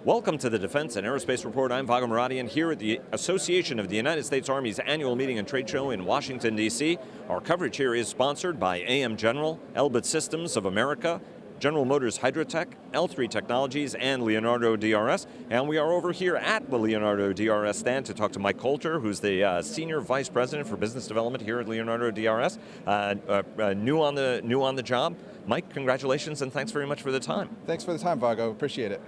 Welcome to the Defense and Aerospace Report. I'm Vago Muradian here at the Association of the United States Army's annual meeting and trade show in Washington, D.C. Our coverage here is sponsored by AM General, Elbit Systems of America, General Motors Hydrotech, L3 Technologies, and Leonardo DRS. And we are over here at the Leonardo DRS stand to talk to Mike Coulter, who's the Senior Vice President for Business Development here at Leonardo DRS. New on the job. Mike, congratulations and thanks very much for the time. Thanks for the time, Vago. Appreciate it.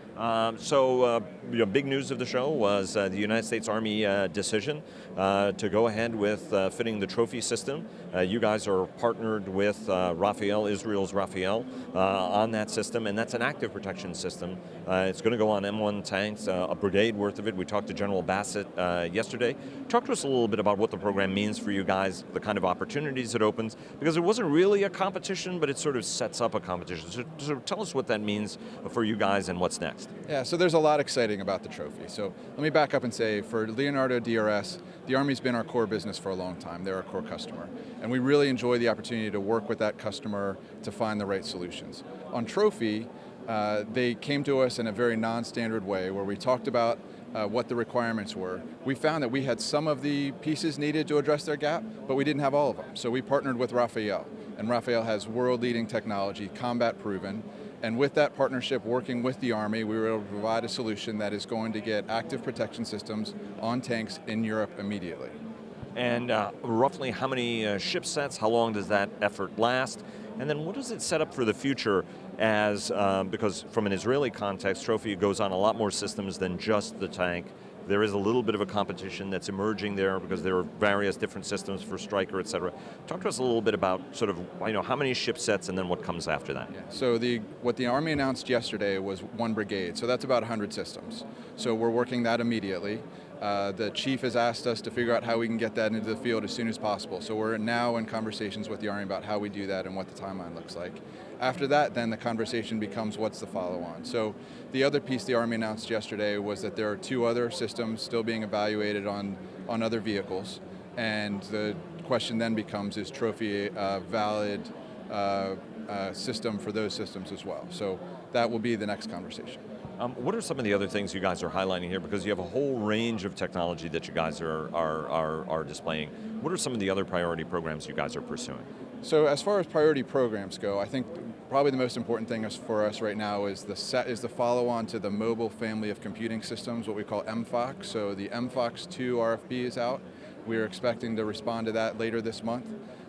Big news of the show was the United States Army decision to go ahead with fitting the trophy system. You guys are partnered with Rafael, Israel's Rafael, on that system, and that's an active protection system. It's going to go on M1 tanks, a brigade worth of it. We talked to General Bassett yesterday. Talk to us a little bit about what the program means for you guys, the kind of opportunities it opens, because it wasn't really a competition, but it sort of sets up a competition. So tell us what that means for you guys and what's next. Yeah, so there's a lot exciting about the trophy. So let me back up and say, for Leonardo DRS, the Army's been our core business for a long time. They're our core customer. And we really enjoy the opportunity to work with that customer to find the right solutions. On trophy, they came to us in a very non-standard way where we talked about what the requirements were. We found that we had some of the pieces needed to address their gap, but we didn't have all of them. So we partnered with Rafael, and Rafael has world-leading technology, combat-proven, and with that partnership, working with the Army, we were able to provide a solution that is going to get active protection systems on tanks in Europe immediately. And roughly how many ship sets, how long does that effort last? And then what does it set up for the future as, because from an Israeli context, Trophy goes on a lot more systems than just the tank. There is a little bit of a competition that's emerging there because there are various different systems for Stryker, et cetera. Talk to us a little bit about sort of, how many ship sets and then what comes after that. Yeah. So what the Army announced yesterday was one brigade, so that's about 100 systems. So we're working that immediately. The chief has asked us to figure out how we can get that into the field as soon as possible. So we're now in conversations with the Army about how we do that and what the timeline looks like. After that, then the conversation becomes what's the follow-on. So the other piece the Army announced yesterday was that there are 2 other systems still being evaluated on other vehicles. And the question then becomes, is Trophy a valid system for those systems as well? So that will be the next conversation. What are some of the other things you guys are highlighting here? Because you have a whole range of technology that you guys are displaying. What are some of the other priority programs you guys are pursuing? So as far as priority programs go, I think probably the most important thing for us right now is the follow-on to the mobile family of computing systems, what we call MFOX. So the MFOX 2 RFP is out. We are expecting to respond to that later this month,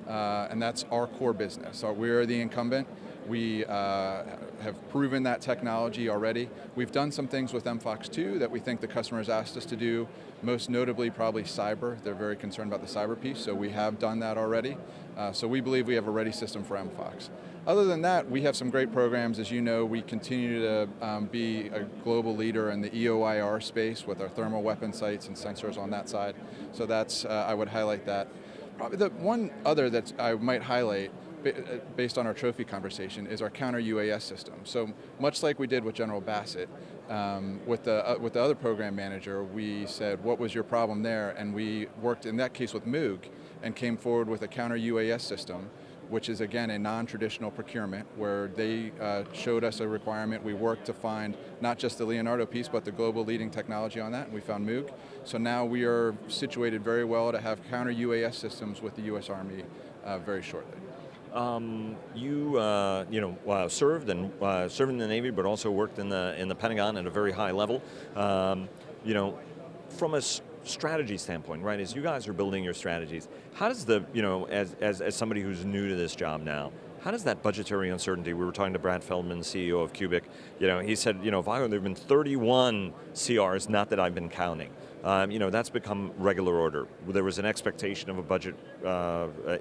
and that's our core business. So we are the incumbent. We have proven that technology already. We've done some things with MFOX 2 that we think the customer has asked us to do, most notably probably cyber. They're very concerned about the cyber piece, so we have done that already. So we believe we have a ready system for MFOX. Other than that, we have some great programs. As you know, we continue to be a global leader in the EOIR space with our thermal weapon sights and sensors on that side. So that's, I would highlight that. Probably the one other that I might highlight based on our trophy conversation is our counter UAS system. So much like we did with General Bassett, with the other program manager, we said, what was your problem there? And we worked in that case with Moog and came forward with a counter UAS system, which is again a non-traditional procurement where they showed us a requirement. We worked to find not just the Leonardo piece, but the global leading technology on that, and we found Moog. So now we are situated very well to have counter UAS systems with the U.S. Army very shortly. Served in the Navy, but also worked in the Pentagon at a very high level. From a strategy standpoint, right? As you guys are building your strategies, how does as somebody who's new to this job now, how does that budgetary uncertainty? We were talking to Brad Feldman, CEO of Cubic. He said, Vago, there have been 31 CRs, not that I've been counting. That's become regular order. There was an expectation of a budget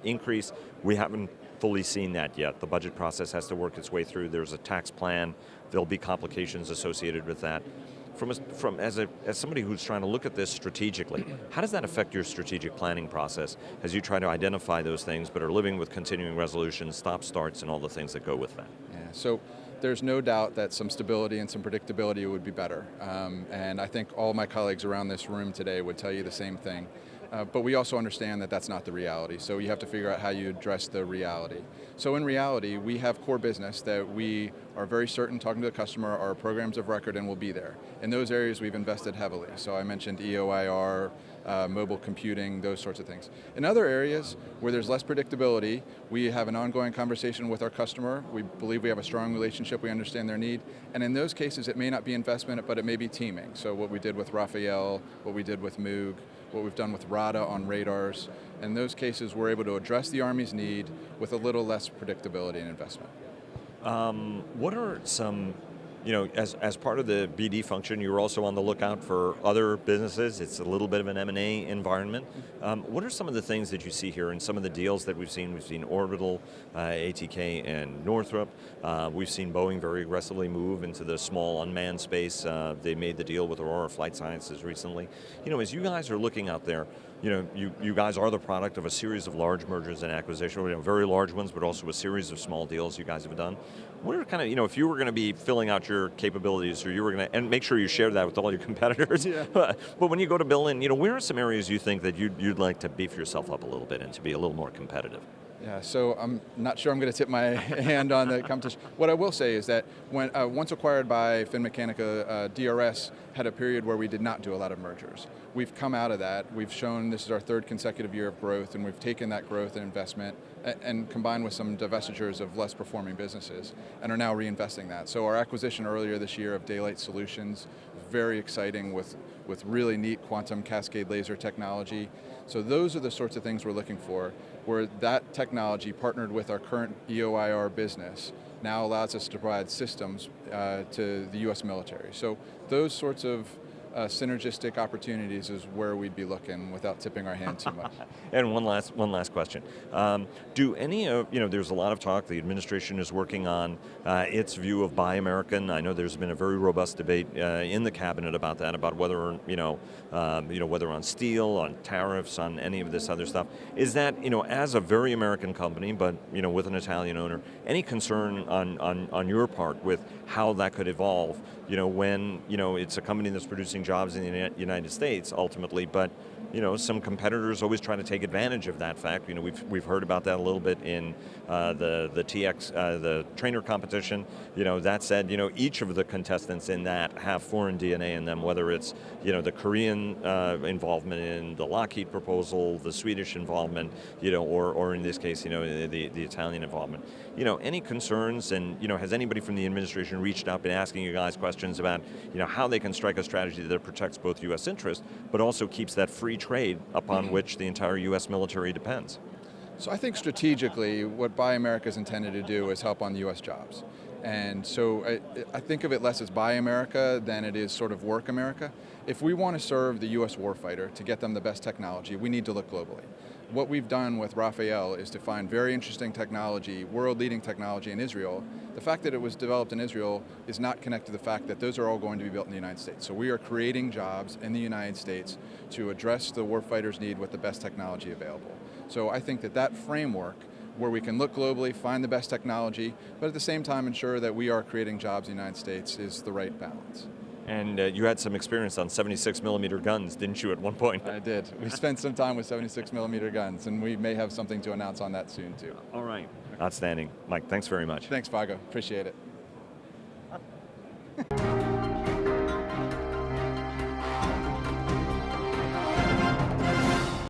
increase. We haven't fully seen that yet. The budget process has to work its way through. There's a tax plan. There'll be complications associated with that. As somebody who's trying to look at this strategically, how does that affect your strategic planning process as you try to identify those things, but are living with continuing resolutions, stop starts, and all the things that go with that? Yeah. So there's no doubt that some stability and some predictability would be better. And I think all my colleagues around this room today would tell you the same thing. But we also understand that that's not the reality. So you have to figure out how you address the reality. So in reality, we have core business that we are very certain, talking to the customer, are programs of record and will be there. In those areas we've invested heavily. So I mentioned EOIR, mobile computing, those sorts of things. In other areas where there's less predictability, we have an ongoing conversation with our customer. We believe we have a strong relationship, we understand their need, and in those cases it may not be investment, but it may be teaming. So what we did with Rafael, what we did with Moog, what we've done with RADA on radars. In those cases we're able to address the Army's need with a little less predictability and investment. What are some, as part of the BD function, you're also on the lookout for other businesses. It's a little bit of an M&A environment. What are some of the things that you see here in some of the deals that we've seen? We've seen Orbital, ATK, and Northrop. We've seen Boeing very aggressively move into the small unmanned space. They made the deal with Aurora Flight Sciences recently. As you guys are looking out there, you guys are the product of a series of large mergers and acquisitions, very large ones, but also a series of small deals you guys have done. What are kind of, if you were going to be filling out your capabilities, or you were going to, and make sure you share that with all your competitors, yeah. But when you go to build in, where are some areas you think that you'd like to beef yourself up a little bit and to be a little more competitive? Yeah, so I'm not sure I'm going to tip my hand on the competition. What I will say is that when once acquired by Finmeccanica, DRS had a period where we did not do a lot of mergers. We've come out of that. We've shown this is our third consecutive year of growth, and we've taken that growth and investment and combined with some divestitures of less performing businesses, and are now reinvesting that. So our acquisition earlier this year of Daylight Solutions, very exciting with really neat quantum cascade laser technology. So those are the sorts of things we're looking for, where that technology partnered with our current EOIR business now allows us to provide systems to the US military. So those sorts of synergistic opportunities is where we'd be looking without tipping our hand too much. And one last question. Do any of, there's a lot of talk, the administration is working on its view of Buy American. I know there's been a very robust debate in the cabinet about that, about whether, whether on steel, on tariffs, on any of this other stuff. Is that, as a very American company, but, with an Italian owner, any concern on your part with how that could evolve, when, it's a company that's producing jobs in the United States ultimately, but some competitors always try to take advantage of that fact. We've heard about that a little bit in the TX, the trainer competition. That said, each of the contestants in that have foreign DNA in them, whether it's the Korean involvement in the Lockheed proposal, the Swedish involvement, or in this case, the Italian involvement. Any concerns, and has anybody from the administration reached out, been asking you guys questions about how they can strike a strategy that protects both U.S. interests, but also keeps that free trade upon which the entire U.S. military depends? So I think strategically, what Buy America is intended to do is help on U.S. jobs. And so I think of it less as Buy America than it is sort of Work America. If we want to serve the U.S. warfighter to get them the best technology, we need to look globally. What we've done with Rafael is to find very interesting technology, world-leading technology in Israel. The fact that it was developed in Israel is not connected to the fact that those are all going to be built in the United States. So we are creating jobs in the United States to address the warfighter's need with the best technology available. So I think that framework, where we can look globally, find the best technology, but at the same time ensure that we are creating jobs in the United States, is the right balance. And you had some experience on 76 millimeter guns, didn't you, at one point? I did. We spent some time with 76 millimeter guns, and we may have something to announce on that soon too. All right. Outstanding. Mike, thanks very much. Thanks, Vago. Appreciate it.